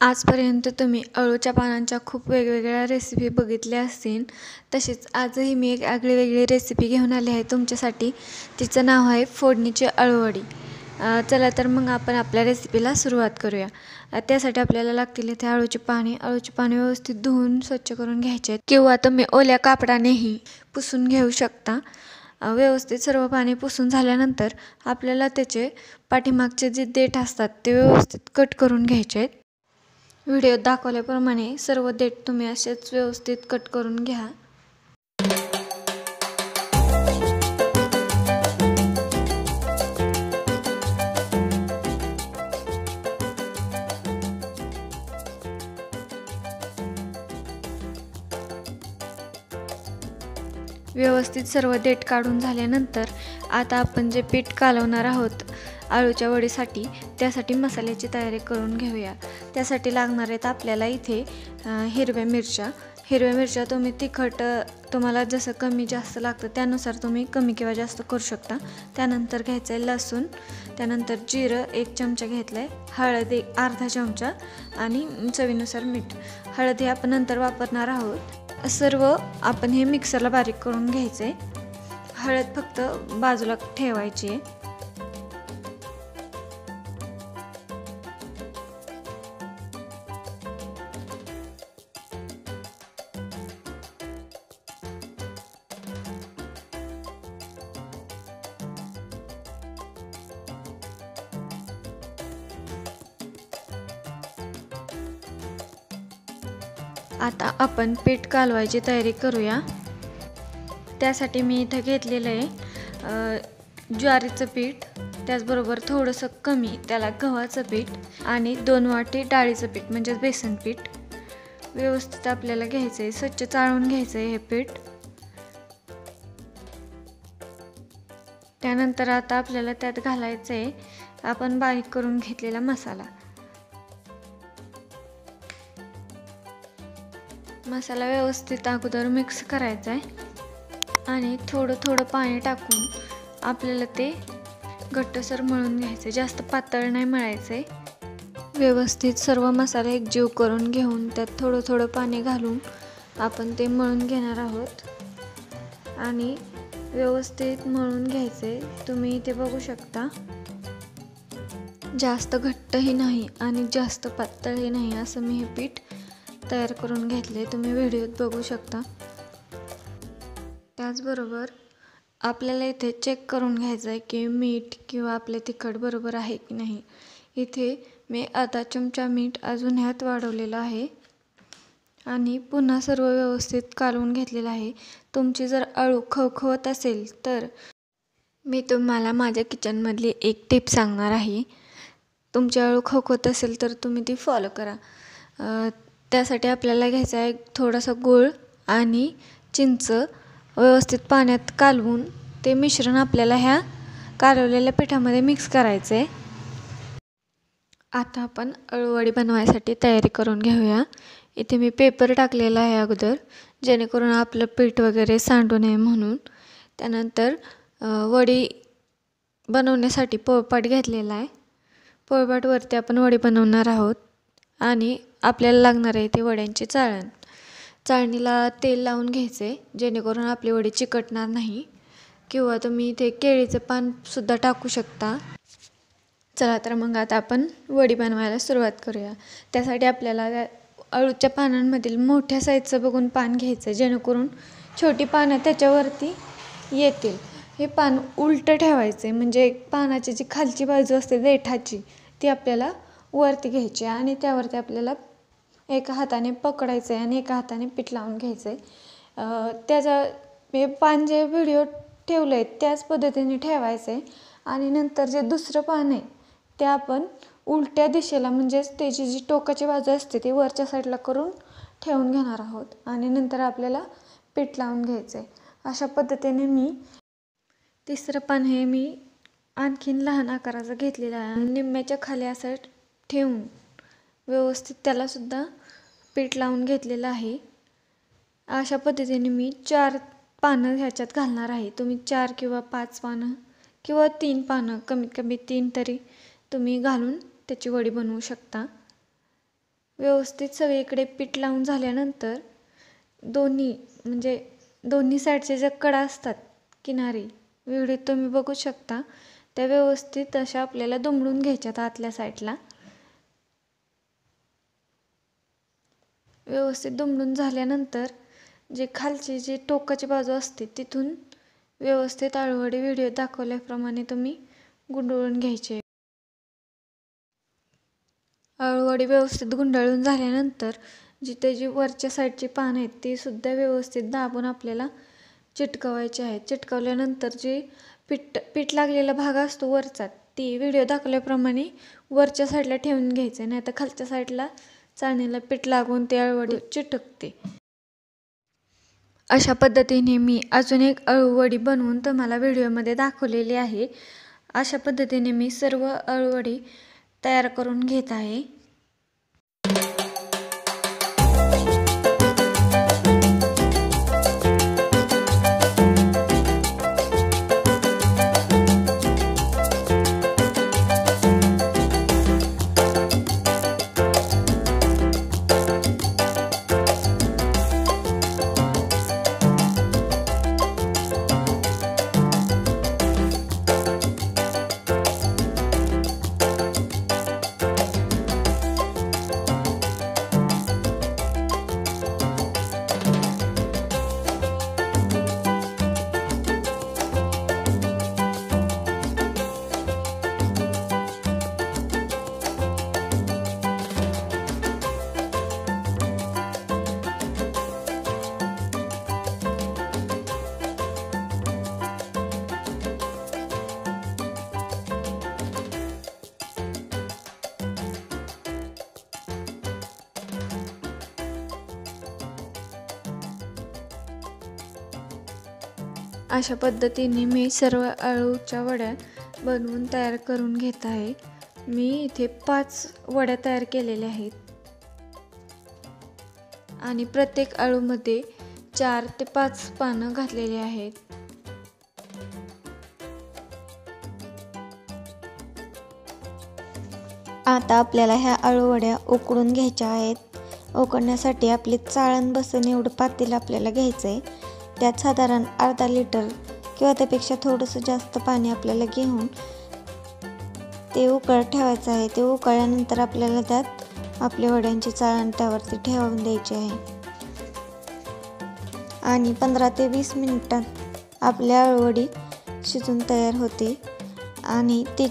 आजपर्यंत तुम्ही अळूच्या पानांच्या खूप वेगवेगळ्या रेसिपी बघितल्या असतील. तसेच आजही मी एक आगळीवेगळी रेसिपी घेऊन आली आहे तुमच्यासाठी. तिचं नाव आहे फोडणीची अळूवडी. चला तर मग आपण आपल्या रेसिपीला सुरुवात करूया. त्यासाठी आपल्याला लागतील इथे अळूची पाने व्यवस्थित धुवून स्वच्छ करून घ्यायचे आहेत, किंवा तुम्ही ओल्या कापडानेही पुसून घेऊ शकता. व्यवस्थित सर्व पाने पुसून झाल्यानंतर आपल्याला त्याचे पाठीमागचे जे देठ असतात ते व्यवस्थित कट करून घ्यायचे आहेत. व्हिडिओत दाखवल्याप्रमाणे सर्व देठ तुम्ही असेच व्यवस्थित कट करून घ्या. व्यवस्थित सर्व देठ काढून झाल्यानंतर आता आपण जे पीठ कालवणार आहोत आळूच्या वडीसाठी, त्यासाठी मसाल्याची तयारी करून घेऊया. त्यासाठी लागणार आहेत आपल्याला इथे हिरव्या मिरच्या. तुम्ही तिखट तुम्हाला जसं कमी जास्त लागतं त्यानुसार तुम्ही कमी किंवा जास्त करू शकता. त्यानंतर घ्यायचं आहे लसूण, त्यानंतर जिरं 1 चमचा घेतलं आहे, हळद अर्धा चमचा आणि चवीनुसार मीठ. हळद हे आपण नंतर वापरणार आहोत. सर्व आपण हे मिक्सरला बारीक करून घ्यायचं आहे. हळद फक्त बाजूला ठेवायची आहे. आता आपण पीठ कालवायची तयारी करूया. त्यासाठी मी इथं घेतलेलं आहे ज्वारीचं पीठ, त्याचबरोबर थोडंसं कमी त्याला गव्हाचं पीठ आणि 2 वाटी डाळीचं पीठ म्हणजे बेसन पीठ. व्यवस्थित आपल्याला घ्यायचं आहे, स्वच्छ चाळून घ्यायचं आहे हे पीठ. त्यानंतर आता आपल्याला त्यात घालायचं आहे आपण बारीक करून घेतलेला मसाला. मसाला व्यवस्थित अगोदर मिक्स करायचा आहे आणि थोडं पाणी टाकून आपल्याला ते घट्टसर मळून घ्यायचं. जास्त पातळ नाही मळायचं आहे. व्यवस्थित सर्व मसाले एकजीव करून घेऊन त्यात थोडं पाणी घालून आपण ते मळून घेणार आहोत आणि व्यवस्थित मळून घ्यायचे. तुम्ही इथे बघू शकता, जास्त घट्टही नाही आणि जास्त पातळही नाही असं मी हे पीठ तयार करून घेतले. तुम्ही व्हिडिओत बघू शकता. त्याचबरोबर आपल्याला इथे चेक करून घ्यायचं आहे की मीठ किंवा आपले तिखट बरोबर आहे की नाही. इथे मी अर्धा चमचा मीठ अजून ह्यात वाढवलेलं आहे आणि पुन्हा सर्व व्यवस्थित कालवून घेतलेलं आहे. तुमची जर अळू खवखवत असेल तर मी तुम्हाला माझ्या किचनमधली एक टिप सांगणार आहे. तुमची अळू खवखवत असेल तर तुम्ही ती फॉलो करा. त्यासाठी आपल्याला घ्यायचा आहे थोडासा गूळ आणि चिंच. व्यवस्थित पाण्यात कालवून ते मिश्रण आपल्याला ह्या कालवलेल्या पिठामध्ये मिक्स करायचं आहे. आता आपण अळूवडी बनवायसाठी तयारी करून घेऊया. इथे मी पेपर टाकलेला आहे अगोदर, जेणेकरून आपलं पीठ वगैरे सांडू नये म्हणून. त्यानंतर वडी बनवण्यासाठी पोळपाट घेतलेला आहे. पोळपाटवरती आपण वडी बनवणार आहोत आणि आपल्याला लागणार आहे ते वड्यांची चाळण. चाळणीला तेल लावून घ्यायचे जेणेकरून आपली वडी चिकटणार नाही, किंवा तुम्ही इथे केळीचं पानसुद्धा टाकू शकता. चला तर मग आता आपण वडी बनवायला सुरुवात करूया. त्यासाठी आपल्याला अळूच्या पानांमधील मोठ्या साईजचं बघून पान घ्यायचं जेणेकरून छोटी पानं त्याच्यावरती येतील. हे पान उलटं ठेवायचे म्हणजे पानाची जी खालची बाजू असते देठाची ती आपल्याला वरती घ्यायची आणि त्यावरती आपल्याला एका हाताने पकडायचं आहे आणि एका हाताने पीठ लावून घ्यायचं आहे. त्याचा हे पान जे व्हिडिओ ठेवलं आहे त्याच पद्धतीने ठेवायचं आहे आणि नंतर जे दुसरं पान आहे ते आपण उलट्या दिशेला म्हणजेच त्याची जी टोकाची बाजू असते ती वरच्या साईडला करून ठेवून घेणार आहोत आणि नंतर आपल्याला पीठ लावून घ्यायचं आहे. अशा पद्धतीने मी तिसरं पान हे मी आणखीन लहान आकाराचं घेतलेलं आहे. निम्म्याच्या खाली असं ठेवून व्यवस्थित त्यालासुद्धा पीठ लावून घेतलेलं आहे. अशा पद्धतीने मी 4 पानं ह्याच्यात घालणार आहे. तुम्ही 4 किंवा 5 पानं किंवा 3 पानं, कमीत कमी 3 तरी तुम्ही घालून त्याची वडी बनवू शकता. व्यवस्थित सगळीकडे पीठ लावून झाल्यानंतर दोन्ही साईडचे जे कडा असतात किनारी, व्हिडिओत तुम्ही बघू शकता, त्या व्यवस्थित अशा आपल्याला दुमडून घ्यायच्यात आतल्या साईडला. व्यवस्थित दुमडून झाल्यानंतर जे खालची जी टोकाची बाजू असते तिथून व्यवस्थित अळूवडी व्हिडिओ दाखवल्याप्रमाणे तुम्ही गुंडळून घ्यायचे. अळूवडी व्यवस्थित गुंडाळून झाल्यानंतर जिथे जी वरच्या साईडची पानं आहेत ती सुद्धा व्यवस्थित दाबून आपल्याला चिटकवायची आहेत. चिटकवल्यानंतर जे पीठ लागलेला भाग असतो वरचा, ती व्हिडिओ दाखवल्याप्रमाणे वरच्या साईडला ठेवून घ्यायचं, नाही तर खालच्या साईडला चाळणीला पीठ लागून ते अळूवडी चिटकते. अशा पद्धतीने मी अजून एक अळूवडी बनवून तुम्हाला व्हिडिओमध्ये दाखवलेली आहे. अशा पद्धतीने मी सर्व अळूवडी तयार करून घेत आहे. अशा पद्धतीने मी सर्व अळूच्या वड्या बनवून तयार करून घेत आहे. मी इथे 5 वड्या तयार केलेल्या आहेत आणि प्रत्येक अळूमध्ये 4 ते 5 पानं घातलेली आहेत. आता आपल्याला ह्या अळूवड्या उकडून घ्यायच्या आहेत. उकडण्यासाठी आपले चाळण बसेल एवढं पातेलं आपल्याला घ्यायचं आहे. त्यात साधारण अर्धा लिटर किंवा त्यापेक्षा थोडंसं जास्त पाणी आपल्याला घेऊन ते उकळत ठेवायचं आहे. ते उकळल्यानंतर आपल्याला त्यात आपल्या वड्यांची चाळण त्यावरती ठेवून द्यायची आहे आणि 15 ते 20 मिनिटात आपल्या अळूवडी शिजून तयार होते. आणि ती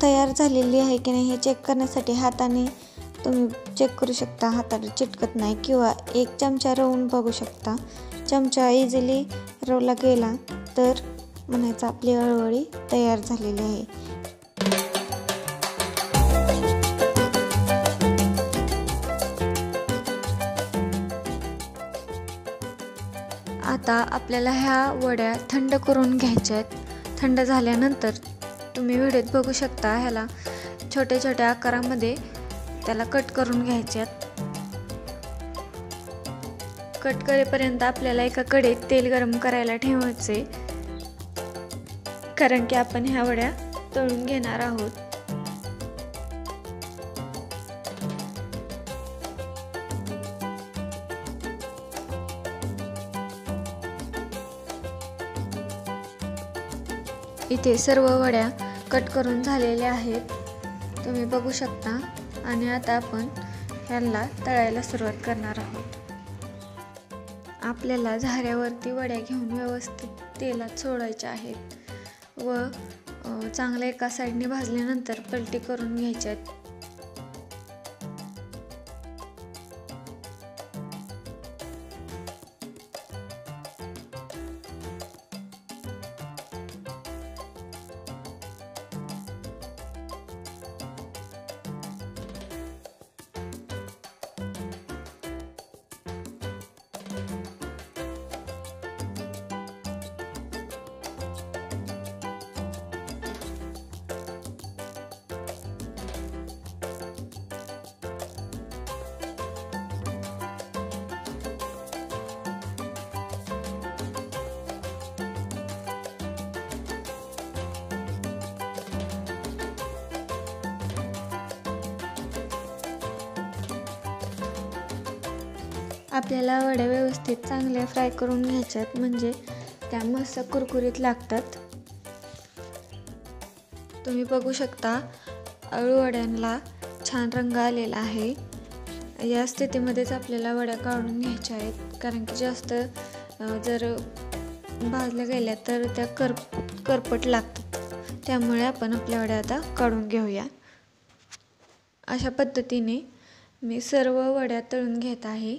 तयार झालेली आहे की नाही हे चेक करण्यासाठी हाताने तुम्ही चेक करू शकता. हाताला चिटकत नाही किंवा 1 चमचा रवून बघू शकता. चमचा इझिली रवला गेला तर म्हणायचं आपली अळूवडी तयार झालेली आहे. आता आपल्याला ह्या वड्या थंड करून घ्यायच्या आहेत. थंड झाल्यानंतर तुम्ही व्हिडिओत बघू शकता, ह्याला छोट्या छोट्या आकारामध्ये त्याला कट करून घ्यायच्यात. कट करेपर्यंत आपल्याला एका कढईत तेल गरम करायला ठेवायचे, कारण की आपण ह्या वड्या तळून घेणार आहोत. इथे सर्व वड्या कट करून झालेल्या आहेत, तुम्ही बघू शकता. आणि आता आपण ह्याला तळायला सुरुवात करणार आहोत. आपल्याला झाऱ्यावरती वड्या घेऊन व्यवस्थित तेलात सोडायच्या आहेत व चांगल्या एका साईडने भाजल्यानंतर पलटी करून घ्यायच्या आहेत. आपल्याला वड्या व्यवस्थित चांगल्या फ्राय करून घ्यायच्यात, म्हणजे त्या मस्त कुरकुरीत लागतात. तुम्ही बघू शकता अळू वड्यांना छान रंग आलेला आहे. या स्थितीमध्येच आपल्याला वड्या काढून घ्यायच्या आहेत, कारण की जास्त जर भाजल्या गेल्या तर त्या करपट लागतात. त्यामुळे आपण आपल्या वड्या आता काढून घेऊया. अशा पद्धतीने मी सर्व वड्या तळून घेत आहे.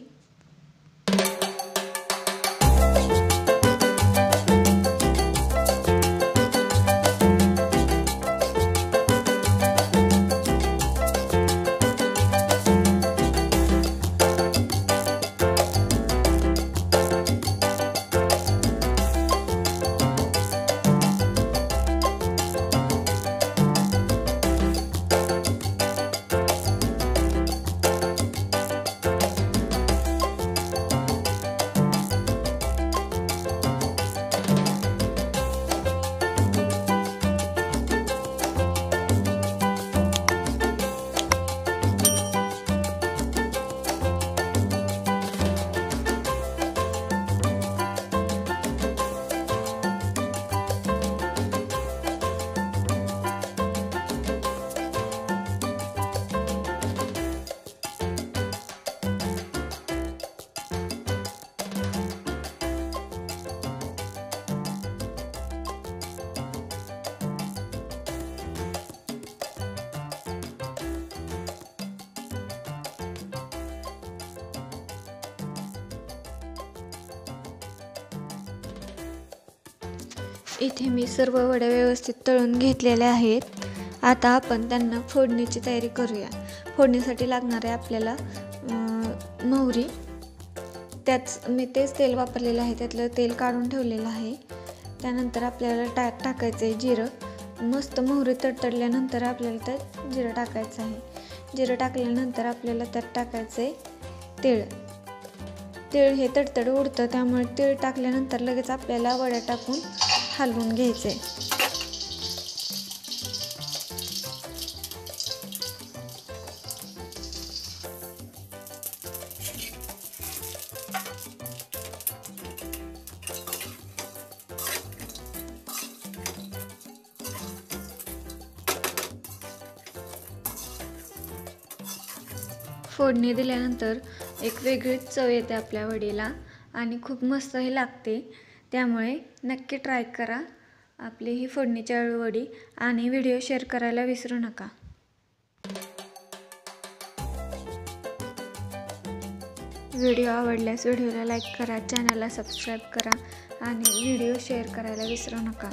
इथे मी सर्व वड्या व्यवस्थित तळून घेतलेल्या आहेत. आता आपण त्यांना फोडणीची तयारी करूया. फोडणीसाठी लागणार आहे आपल्याला मोहरी. मी तेच तेल वापरलेलं आहे, त्यातलं तेल काढून ठेवलेलं आहे. त्यानंतर आपल्याला टाकायचं आहे जिरं. मस्त मोहरी तडतडल्यानंतर आपल्याला त्यात जिरं टाकायचं आहे. जिरं टाकल्यानंतर आपल्याला त्यात टाकायचं आहे तीळ. तीळ हे तडतड उडतं, त्यामुळे तीळ टाकल्यानंतर लगेच आपल्याला वड्या टाकून हलवून घ्यायचे. फोडणी दिल्यानंतर एक वेगळीच चव येते आपल्या वडीला आणि खूप मस्त हे लागते. त्यामुळे नक्की ट्राय करा आपली ही फोडणीची अळू वडी आणि व्हिडिओ शेअर करायला विसरू नका. व्हिडिओ आवडल्यास व्हिडिओला लाईक करा, चॅनलला सबस्क्राईब करा आणि व्हिडिओ शेअर करायला विसरू नका.